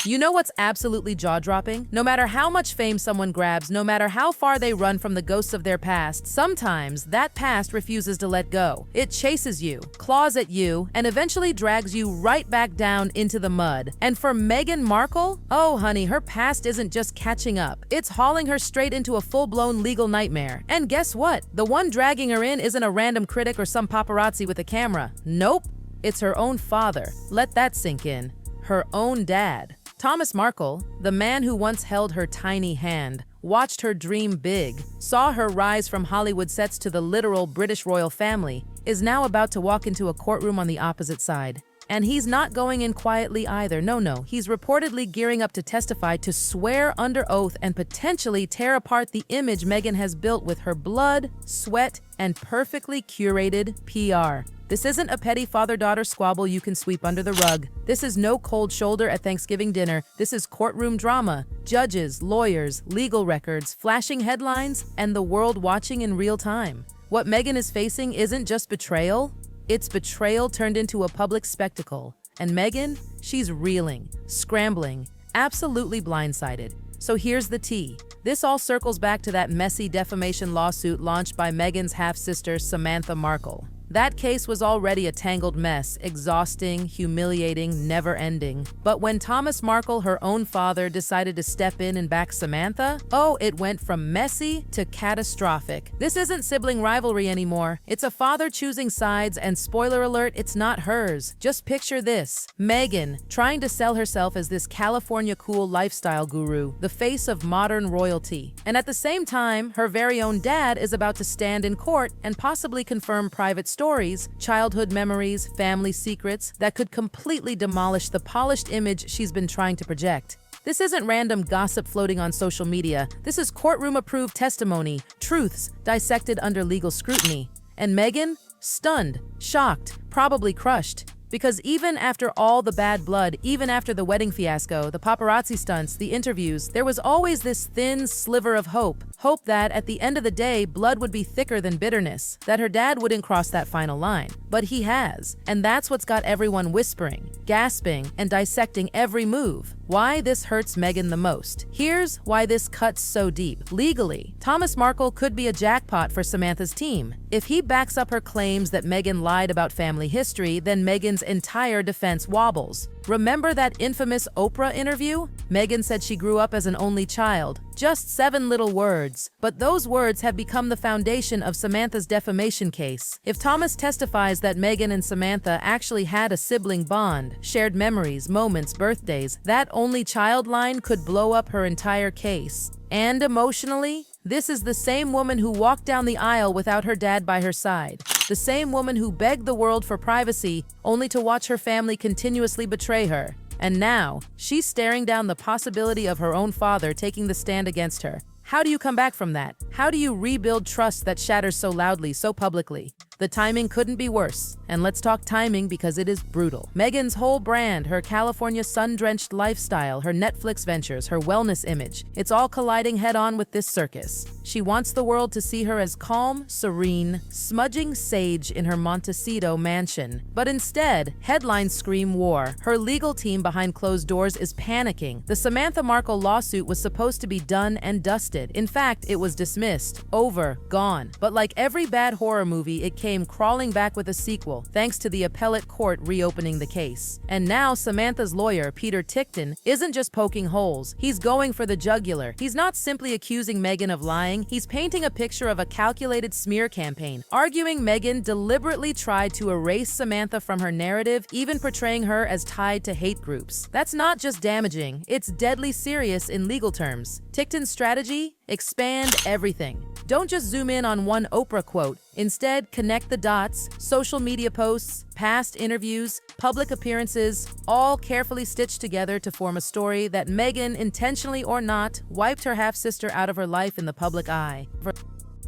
You know what's absolutely jaw-dropping? No matter how much fame someone grabs, no matter how far they run from the ghosts of their past, sometimes that past refuses to let go. It chases you, claws at you, and eventually drags you right back down into the mud. And for Meghan Markle? Oh honey, her past isn't just catching up. It's hauling her straight into a full-blown legal nightmare. And guess what? The one dragging her in isn't a random critic or some paparazzi with a camera. Nope, it's her own father. Let that sink in. Her own dad. Thomas Markle, the man who once held her tiny hand, watched her dream big, saw her rise from Hollywood sets to the literal British royal family, is now about to walk into a courtroom on the opposite side. And he's not going in quietly either. No, he's reportedly gearing up to testify, to swear under oath and potentially tear apart the image Meghan has built with her blood, sweat, and perfectly curated PR. This isn't a petty father-daughter squabble you can sweep under the rug. This is no cold shoulder at Thanksgiving dinner. This is courtroom drama. Judges, lawyers, legal records, flashing headlines, and the world watching in real time. What Meghan is facing isn't just betrayal. It's betrayal turned into a public spectacle. And Meghan, she's reeling, scrambling, absolutely blindsided. So here's the tea. This all circles back to that messy defamation lawsuit launched by Meghan's half-sister Samantha Markle. That case was already a tangled mess, exhausting, humiliating, never-ending. But when Thomas Markle, her own father, decided to step in and back Samantha, oh, it went from messy to catastrophic. This isn't sibling rivalry anymore. It's a father choosing sides, and spoiler alert, it's not hers. Just picture this. Meghan, trying to sell herself as this California cool lifestyle guru, the face of modern royalty. And at the same time, her very own dad is about to stand in court and possibly confirm private stories, childhood memories, family secrets that could completely demolish the polished image she's been trying to project. This isn't random gossip floating on social media. This is courtroom-approved testimony, truths dissected under legal scrutiny. And Meghan? Stunned, shocked, probably crushed. Because even after all the bad blood, even after the wedding fiasco, the paparazzi stunts, the interviews, there was always this thin sliver of hope. Hope that, at the end of the day, blood would be thicker than bitterness, that her dad wouldn't cross that final line. But he has. And that's what's got everyone whispering, gasping, and dissecting every move. Why this hurts Meghan the most. Here's why this cuts so deep. Legally, Thomas Markle could be a jackpot for Samantha's team. If he backs up her claims that Meghan lied about family history, then Meghan's entire defense wobbles. Remember that infamous Oprah interview? Meghan said she grew up as an only child. Just 7 little words. But those words have become the foundation of Samantha's defamation case. If Thomas testifies that Meghan and Samantha actually had a sibling bond, shared memories, moments, birthdays, that only child line could blow up her entire case. And emotionally, this is the same woman who walked down the aisle without her dad by her side. The same woman who begged the world for privacy, only to watch her family continuously betray her. And now, she's staring down the possibility of her own father taking the stand against her. How do you come back from that? How do you rebuild trust that shatters so loudly, so publicly? The timing couldn't be worse. And let's talk timing because it is brutal. Meghan's whole brand, her California sun-drenched lifestyle, her Netflix ventures, her wellness image, it's all colliding head-on with this circus. She wants the world to see her as calm, serene, smudging sage in her Montecito mansion. But instead, headlines scream war. Her legal team behind closed doors is panicking. The Samantha Markle lawsuit was supposed to be done and dusted. In fact, it was dismissed, over, gone. But like every bad horror movie, it came crawling back with a sequel, thanks to the appellate court reopening the case. And now Samantha's lawyer, Peter Tickton, isn't just poking holes. He's going for the jugular. He's not simply accusing Meghan of lying. He's painting a picture of a calculated smear campaign, arguing Meghan deliberately tried to erase Samantha from her narrative, even portraying her as tied to hate groups. That's not just damaging, it's deadly serious in legal terms. Tickton's strategy? Expand everything. Don't just zoom in on one Oprah quote. Instead, connect the dots, social media posts, past interviews, public appearances, all carefully stitched together to form a story that Meghan, intentionally or not, wiped her half-sister out of her life in the public eye.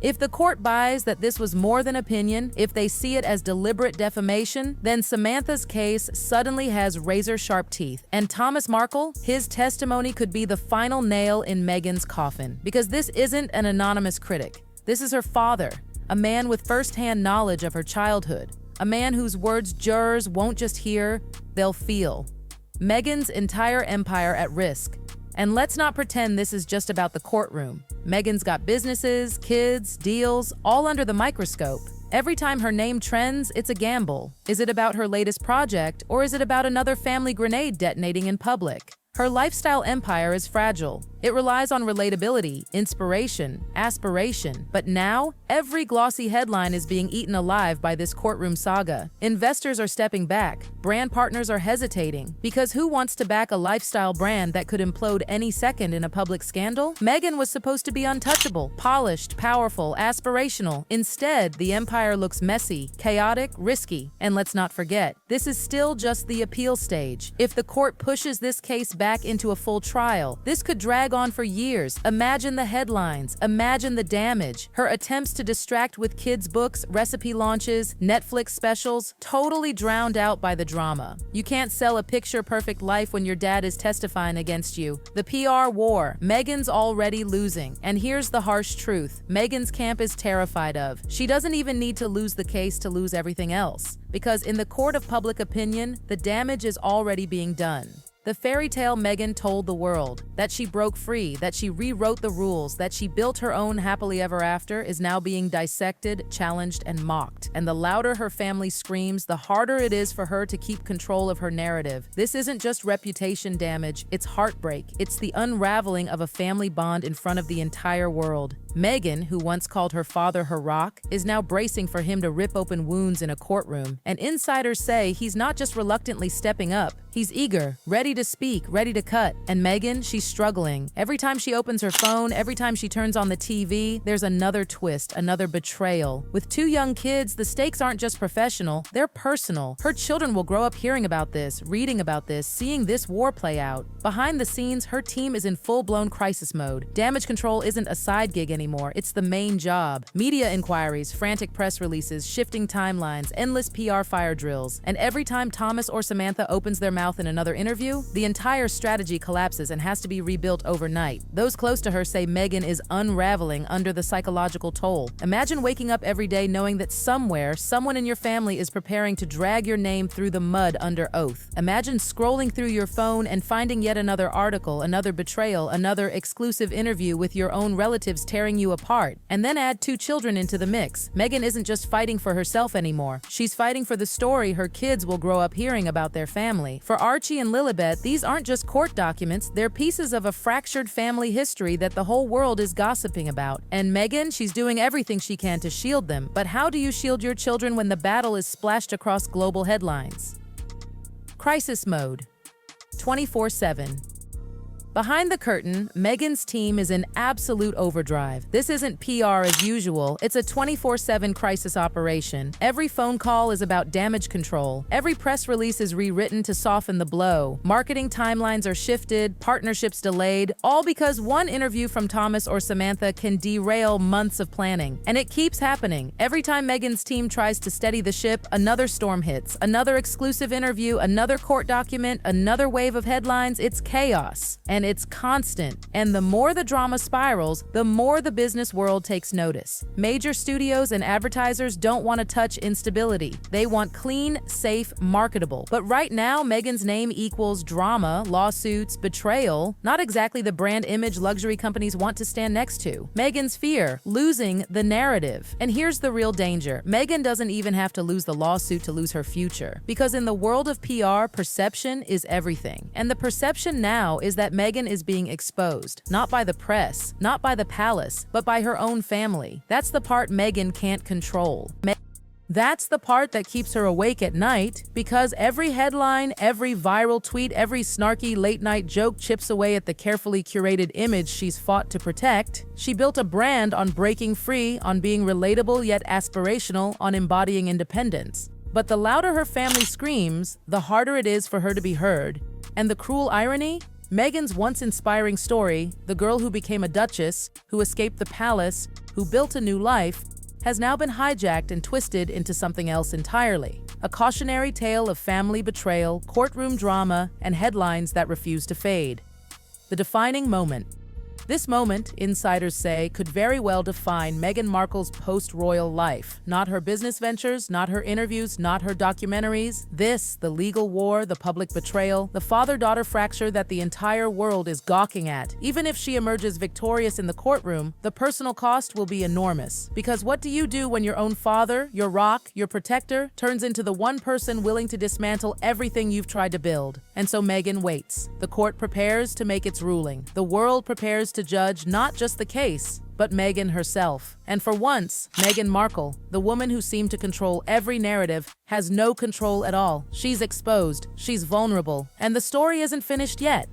If the court buys that this was more than opinion, if they see it as deliberate defamation, then Samantha's case suddenly has razor-sharp teeth. And Thomas Markle, his testimony could be the final nail in Meghan's coffin. Because this isn't an anonymous critic. This is her father, a man with first-hand knowledge of her childhood, a man whose words jurors won't just hear, they'll feel. Meghan's entire empire at risk. And let's not pretend this is just about the courtroom. Meghan's got businesses, kids, deals, all under the microscope. Every time her name trends, it's a gamble. Is it about her latest project, or is it about another family grenade detonating in public? Her lifestyle empire is fragile. It relies on relatability, inspiration, aspiration. But now, every glossy headline is being eaten alive by this courtroom saga. Investors are stepping back. Brand partners are hesitating. Because who wants to back a lifestyle brand that could implode any second in a public scandal? Meghan was supposed to be untouchable, polished, powerful, aspirational. Instead, the empire looks messy, chaotic, risky. And let's not forget, this is still just the appeal stage. If the court pushes this case back into a full trial, this could drag on for years. Imagine the headlines. Imagine the damage. Her attempts to distract with kids' books, recipe launches, Netflix specials, totally drowned out by the drama. You can't sell a picture-perfect life when your dad is testifying against you. The PR war. Meghan's already losing. And here's the harsh truth. Meghan's camp is terrified of. She doesn't even need to lose the case to lose everything else. Because in the court of public opinion, the damage is already being done. The fairy tale Meghan told the world, that she broke free, that she rewrote the rules, that she built her own happily ever after, is now being dissected, challenged, and mocked. And the louder her family screams, the harder it is for her to keep control of her narrative. This isn't just reputation damage, it's heartbreak. It's the unraveling of a family bond in front of the entire world. Meghan, who once called her father her rock, is now bracing for him to rip open wounds in a courtroom. And insiders say he's not just reluctantly stepping up, he's eager, ready to speak, ready to cut. And Meghan, she's struggling. Every time she opens her phone, every time she turns on the TV, there's another twist, another betrayal. With 2 young kids, the stakes aren't just professional, they're personal. Her children will grow up hearing about this, reading about this, seeing this war play out. Behind the scenes, her team is in full-blown crisis mode. Damage control isn't a side gig anymore, it's the main job. Media inquiries, frantic press releases, shifting timelines, endless PR fire drills. And every time Thomas or Samantha opens their mouth in another interview, the entire strategy collapses and has to be rebuilt overnight. Those close to her say Meghan is unraveling under the psychological toll. Imagine waking up every day knowing that somewhere, someone in your family is preparing to drag your name through the mud under oath. Imagine scrolling through your phone and finding yet another article, another betrayal, another exclusive interview with your own relatives tearing you apart. And then add 2 children into the mix. Meghan isn't just fighting for herself anymore. She's fighting for the story her kids will grow up hearing about their family. For Archie and Lilibet, these aren't just court documents, they're pieces of a fractured family history that the whole world is gossiping about. And Meghan, she's doing everything she can to shield them. But how do you shield your children when the battle is splashed across global headlines? Crisis mode. 24/7. Behind the curtain, Meghan's team is in absolute overdrive. This isn't PR as usual, it's a 24/7 crisis operation. Every phone call is about damage control. Every press release is rewritten to soften the blow. Marketing timelines are shifted, partnerships delayed, all because one interview from Thomas or Samantha can derail months of planning. And it keeps happening. Every time Meghan's team tries to steady the ship, another storm hits. Another exclusive interview, another court document, another wave of headlines. It's chaos. And it's constant. And the more the drama spirals, the more the business world takes notice. Major studios and advertisers don't want to touch instability. They want clean, safe, marketable. But right now, Meghan's name equals drama, lawsuits, betrayal, not exactly the brand image luxury companies want to stand next to. Meghan's fear, losing the narrative. And here's the real danger. Meghan doesn't even have to lose the lawsuit to lose her future. Because in the world of PR, perception is everything. And the perception now is that Meghan is being exposed, not by the press, not by the palace, but by her own family. That's the part Meghan can't control. That's the part that keeps her awake at night, because every headline, every viral tweet, every snarky late-night joke chips away at the carefully curated image she's fought to protect. She built a brand on breaking free, on being relatable yet aspirational, on embodying independence. But the louder her family screams, the harder it is for her to be heard. And the cruel irony? Meghan's once inspiring story, the girl who became a duchess, who escaped the palace, who built a new life, has now been hijacked and twisted into something else entirely. A cautionary tale of family betrayal, courtroom drama, and headlines that refuse to fade. The defining moment. This moment, insiders say, could very well define Meghan Markle's post-royal life. Not her business ventures, not her interviews, not her documentaries. This, the legal war, the public betrayal, the father-daughter fracture that the entire world is gawking at. Even if she emerges victorious in the courtroom, the personal cost will be enormous. Because what do you do when your own father, your rock, your protector, turns into the one person willing to dismantle everything you've tried to build? And so Meghan waits. The court prepares to make its ruling. The world prepares to judge not just the case, but Meghan herself. And for once, Meghan Markle, the woman who seemed to control every narrative, has no control at all. She's exposed, she's vulnerable, and the story isn't finished yet.